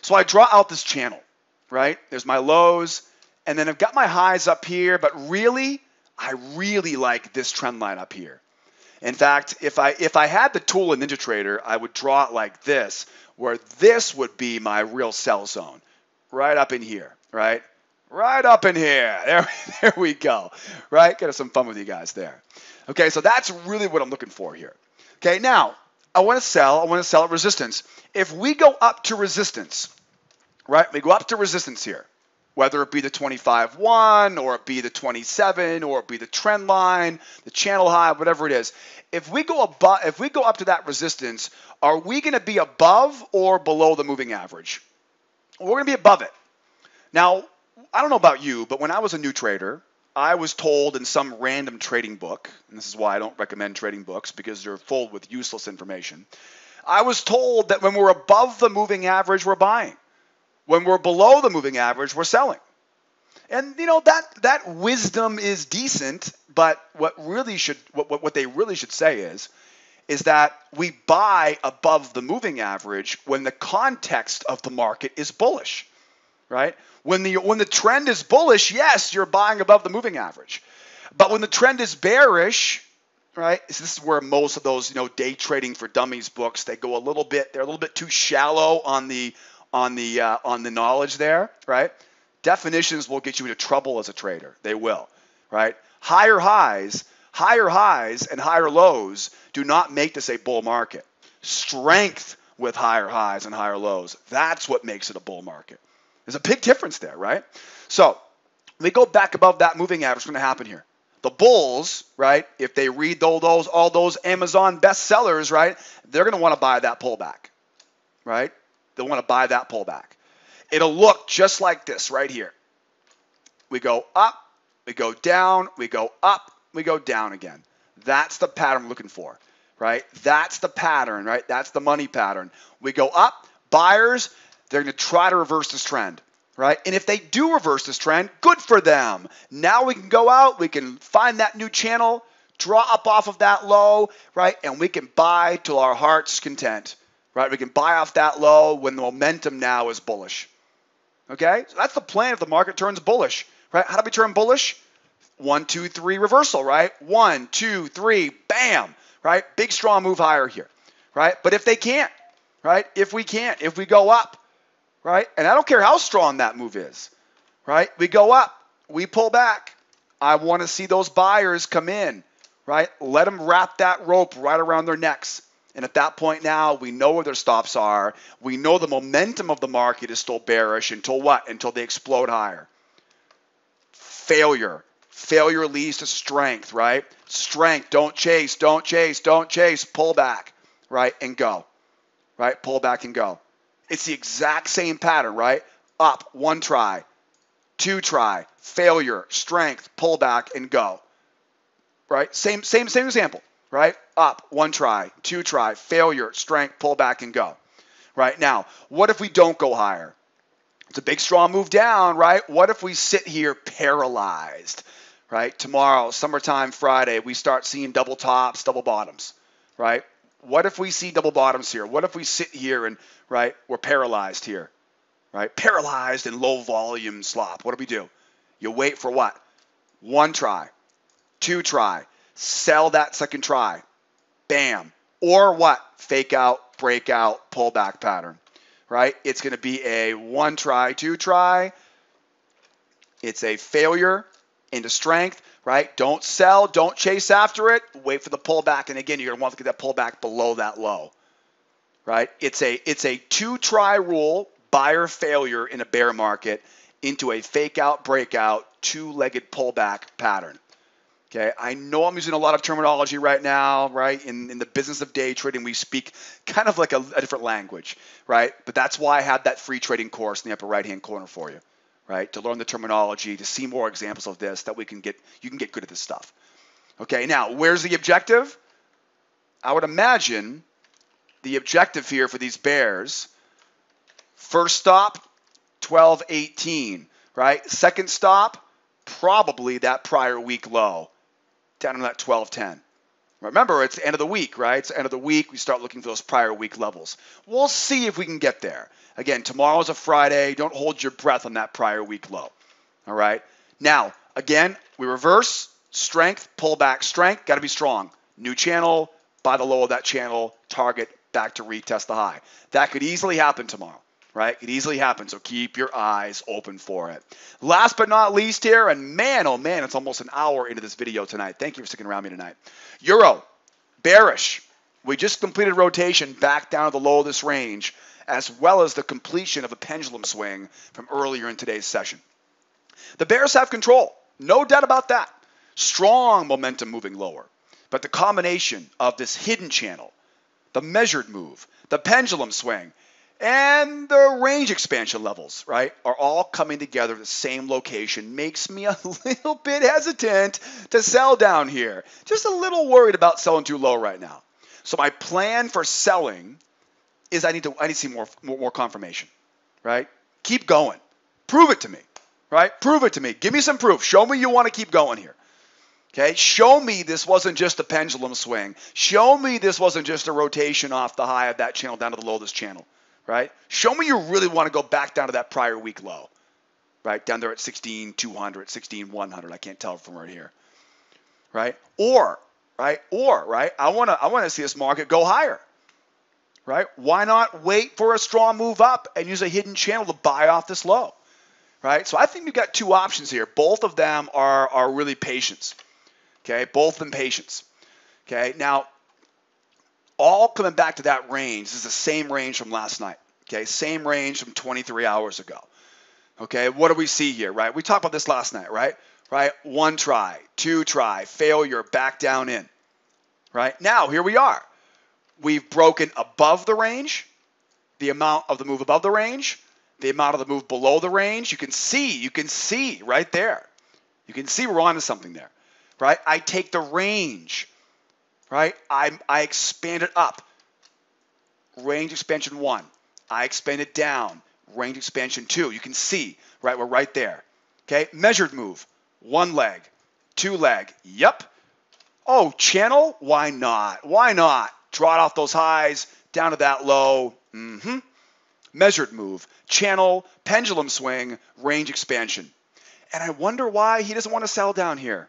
So I draw out this channel, right? There's my lows, and then I've got my highs up here, but really, I really like this trend line up here. In fact, if I had the tool in NinjaTrader, I would draw it like this, where this would be my real sell zone, right up in here, right? Right up in here. There we go. Right? Get some fun with you guys there. Okay, so that's really what I'm looking for here. Okay, now I want to sell at resistance. If we go up to resistance, right? We go up to resistance here, whether it be the 25.1 or it be the 27 or it be the trend line, the channel high, whatever it is. If we go up to that resistance, are we going to be above or below the moving average? We're going to be above it. Now, I don't know about you, but when I was a new trader, I was told in some random trading book, and this is why I don't recommend trading books because they're full with useless information. I was told that when we're above the moving average, we're buying. When we're below the moving average, we're selling. And that wisdom is decent, but what they really should say is that we buy above the moving average when the context of the market is bullish, right? When the trend is bullish, yes, you're buying above the moving average. But when the trend is bearish, right? So this is where most of those, day trading for dummies books, they're a little bit too shallow on the knowledge there, right? Definitions will get you into trouble as a trader. They will, right? Higher highs and higher lows do not make this a bull market. Strength with higher highs and higher lows, that's what makes it a bull market. There's a big difference there, right? So when we go back above that moving average, what's going to happen here? The bulls, right, if they read all those Amazon bestsellers, right, they're going to want to buy that pullback, right? They'll want to buy that pullback. It'll look just like this right here. We go up, we go down, we go up, we go down again. That's the pattern we're looking for, right? That's the pattern, right? That's the money pattern. We go up, buyers, they're going to try to reverse this trend, right? And if they do reverse this trend, good for them. Now we can go out, we can find that new channel, draw up off of that low, right? And we can buy till our heart's content, right? We can buy off that low when the momentum now is bullish. Okay? So that's the plan if the market turns bullish, right? How do we turn bullish? 1, 2, 3 reversal, right? 1, 2, 3, bam, right? Big strong move higher here, right? But if they can't, right? If we go up, right? And I don't care how strong that move is, right? We go up, we pull back. I want to see those buyers come in, right? Let them wrap that rope right around their necks. And at that point now, we know where their stops are. We know the momentum of the market is still bearish until what? Until they explode higher. Failure. Failure leads to strength, right? Strength. Don't chase, don't chase, don't chase. Pull back, right? And go, right? Pull back and go. It's the exact same pattern, right? Up, 1 try, 2 try, failure, strength, pull back and go, right? Same example. Right? Up, 1 try, 2 try, failure, strength, pull back and go. Right? Now, what if we don't go higher? It's a big strong move down, right? What if we sit here paralyzed? Right? Tomorrow, summertime Friday, we start seeing double tops, double bottoms. Right? What if we see double bottoms here? What if we sit here and, right, we're paralyzed here? Right? Paralyzed in low volume slop. What do? You wait for what? 1 try, 2 try. Sell that second try. Bam. Or what? Fake out, breakout, pullback pattern. Right? It's going to be a 1 try, 2 try. It's a failure into strength. Right? Don't sell. Don't chase after it. Wait for the pullback. And again, you're going to want to get that pullback below that low. Right? It's a 2-try rule, buyer failure in a bear market into a fake out, breakout, 2-legged pullback pattern. Okay, I know I'm using a lot of terminology right now, right? In the business of day trading, we speak kind of like a different language, right? But that's why I have that free trading course in the upper right-hand corner for you, right? To learn the terminology, to see more examples of this, that you can get good at this stuff. Okay, now, where's the objective? I would imagine the objective here for these bears, first stop, 12.18, right? Second stop, probably that prior week low, down to that 12.10. Remember, it's the end of the week, right? It's the end of the week. We start looking for those prior week levels. We'll see if we can get there. Again, tomorrow's a Friday. Don't hold your breath on that prior week low. All right? Now, again, we reverse, strength, pullback, strength. Got to be strong. New channel, buy the low of that channel, target, back to retest the high. That could easily happen tomorrow. Right? Could easily happen, so keep your eyes open for it. Last but not least here, and man, oh man, it's almost an hour into this video tonight. Thank you for sticking around me tonight. Euro, bearish. We just completed rotation back down to the low of this range, as well as the completion of a pendulum swing from earlier in today's session. The bears have control, no doubt about that. Strong momentum moving lower, but the combination of this hidden channel, the measured move, the pendulum swing, and the range expansion levels, right, are all coming together at the same location. Makes me a little bit hesitant to sell down here. Just a little worried about selling too low right now. So my plan for selling is I need to see more confirmation, right? Keep going. Prove it to me, right? Prove it to me. Give me some proof. Show me you want to keep going here. Okay, show me this wasn't just a pendulum swing. Show me this wasn't just a rotation off the high of that channel down to the low of this channel, right? Show me you really want to go back down to that prior week low, right? Down there at 16,200, 16,100. I can't tell from right here, right? Or, right? I want to see this market go higher, right? Why not wait for a strong move up and use a hidden channel to buy off this low, right? So I think we've got two options here. Both of them are really patience. Okay, both of them patience. Okay, now all coming back to that range. This is the same range from last night. Okay, same range from 23 hours ago. Okay, what do we see here, right? We talked about this last night, right? Right, one try, two try, failure, back down in. Right, now here we are. We've broken above the range, the amount of the move above the range, the amount of the move below the range. You can see right there. You can see we're onto something there. Right? I take the range, right? I expand it up. Range expansion 1. I expand it down. Range expansion 2. You can see, right? We're right there. Okay? Measured move. 1 leg. 2 leg. Yep. Oh, channel? Why not? Why not? Draw it off those highs, down to that low. Measured move. Channel, pendulum swing, range expansion. And I wonder why he doesn't want to sell down here.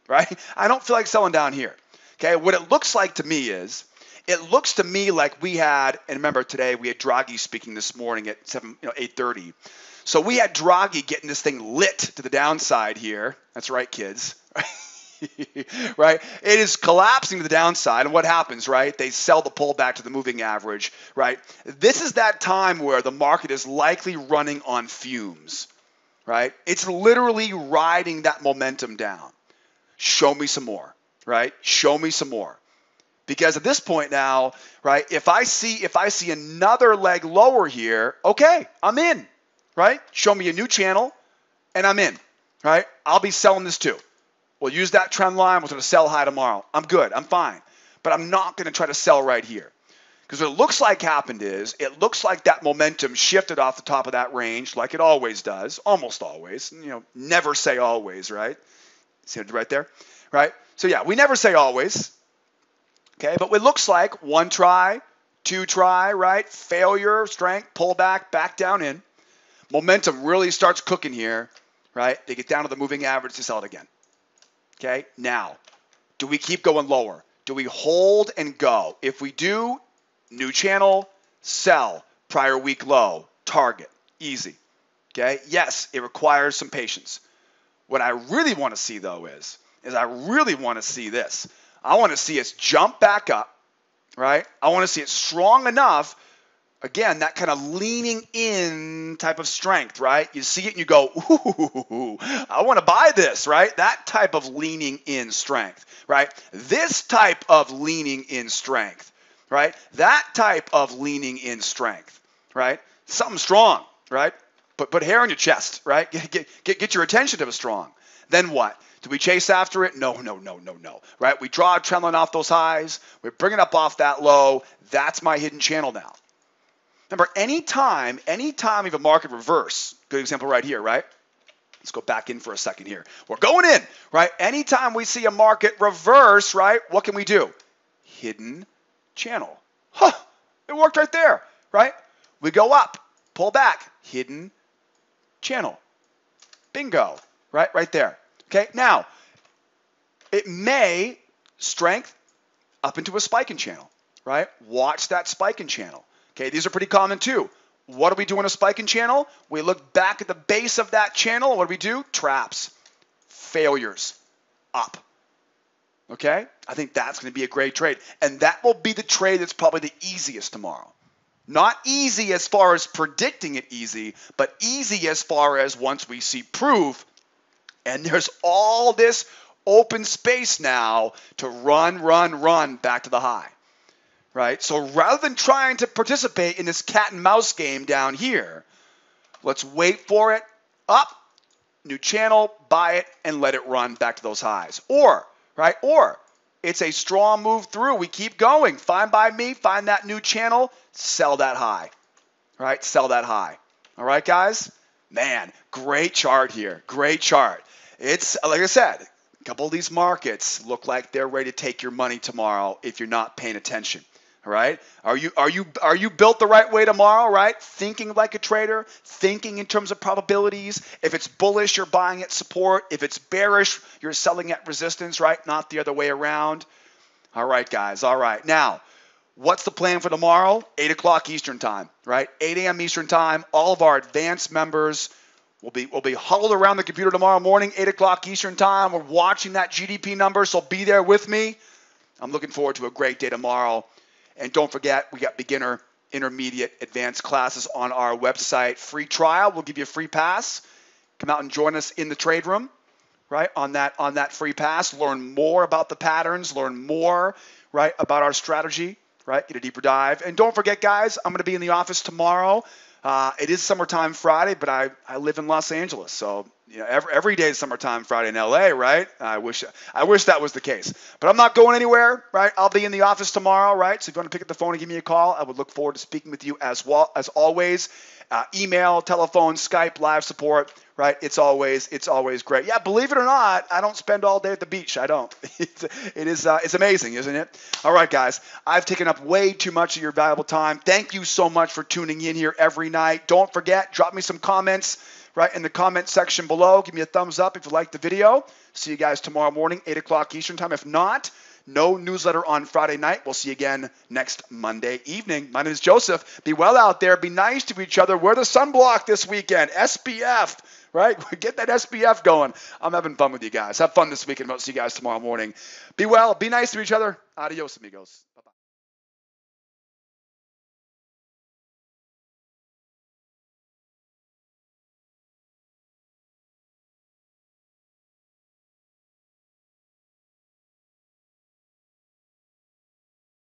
Right? I don't feel like selling down here. Okay, what it looks like to me is, it looks to me like we had, and remember today we had Draghi speaking this morning at 8:30. So we had Draghi getting this thing lit to the downside here. That's right, kids. Right? It is collapsing to the downside, and what happens, right? They sell the pullback to the moving average, right? This is that time where the market is likely running on fumes, right? It's literally riding that momentum down. Show me some more, right? Show me some more. Because at this point now, right, if I see another leg lower here, okay, I'm in, right? Show me a new channel and I'm in, right? I'll be selling this too. We'll use that trend line. We're going to sell high tomorrow. I'm good. I'm fine. But I'm not going to try to sell right here. Because what it looks like happened is, it looks like that momentum shifted off the top of that range like it always does, almost always. Never say always, right? See it right there, right? So yeah, we never say always, okay? But it looks like 1 try, 2 try, right? Failure, strength, pullback, back down in. Momentum really starts cooking here, right? They get down to the moving average to sell it again. Okay, now, do we keep going lower? Do we hold and go? If we do, new channel, sell, prior week low, target, easy. Okay, yes, it requires some patience. What I really want to see, though, is I really want to see this. I want to see us jump back up, right? I want to see it strong enough, again, that kind of leaning in type of strength, right? You see it and you go, ooh, I want to buy this, right? That type of leaning in strength, right? This type of leaning in strength, right? That type of leaning in strength, right? Something strong, right? Put hair on your chest, right? Get your attention to a strong. Then what? Do we chase after it? No, right? We draw a trend line off those highs. We bring it up off that low. That's my hidden channel now. Remember, anytime you have a market reverse, good example right here, right? Let's go back in for a second here. We're going in, right? Anytime we see a market reverse, right, what can we do? Hidden channel. It worked right there, right? We go up, pull back, hidden channel. Bingo, right there. Okay, now, it may strength up into a spiking channel, right? Watch that spiking channel. Okay, these are pretty common too. What do we do in a spiking channel? We look back at the base of that channel. What do we do? Traps, failures, up. Okay, I think that's going to be a great trade. And that will be the trade that's probably the easiest tomorrow. Not easy as far as predicting it easy, but easy as far as once we see proof, and there's all this open space now to run back to the high. Right? So rather than trying to participate in this cat and mouse game down here, let's wait for it, up, new channel, buy it, and let it run back to those highs. Or it's a strong move through. We keep going. Fine by me. Find that new channel. Sell that high. Right? Sell that high. All right, guys? Man, great chart here. Great chart. It's like I said, a couple of these markets look like they're ready to take your money tomorrow if you're not paying attention. All right? Are you built the right way tomorrow, right? Thinking like a trader, thinking in terms of probabilities. If it's bullish, you're buying at support. If it's bearish, you're selling at resistance, right? Not the other way around. All right, guys. All right. Now, what's the plan for tomorrow? 8 o'clock Eastern time, right? 8 a.m. Eastern time. All of our advanced members will be huddled around the computer tomorrow morning, 8 o'clock Eastern time. We're watching that GDP number, so be there with me. I'm looking forward to a great day tomorrow. And don't forget, we got beginner, intermediate, advanced classes on our website. Free trial. We'll give you a free pass. Come out and join us in the trade room, right? On that free pass. Learn more about the patterns. Learn more, right, about our strategy, right? Get a deeper dive. And don't forget, guys, I'm going to be in the office tomorrow. It is summertime Friday, but I live in Los Angeles, so you know every day is summertime Friday in LA, right? I wish that was the case, but I'm not going anywhere, right? I'll be in the office tomorrow, right? So if you want to pick up the phone and give me a call, I would look forward to speaking with you as well as always. Email, telephone, Skype, live support, right? It's always great. Yeah, believe it or not, I don't spend all day at the beach. I don't. It's amazing, isn't it? All right, guys, I've taken up way too much of your valuable time. Thank you so much for tuning in here every night. Don't forget, drop me some comments right in the comment section below. Give me a thumbs up if you like the video. See you guys tomorrow morning, 8 o'clock Eastern time. If not, no newsletter on Friday night. We'll see you again next Monday evening. My name is Joseph. Be well out there. Be nice to each other. Wear the sunblock this weekend. SPF, right? Get that SPF going. I'm having fun with you guys. Have fun this weekend. I'll see you guys tomorrow morning. Be well. Be nice to each other. Adios, amigos.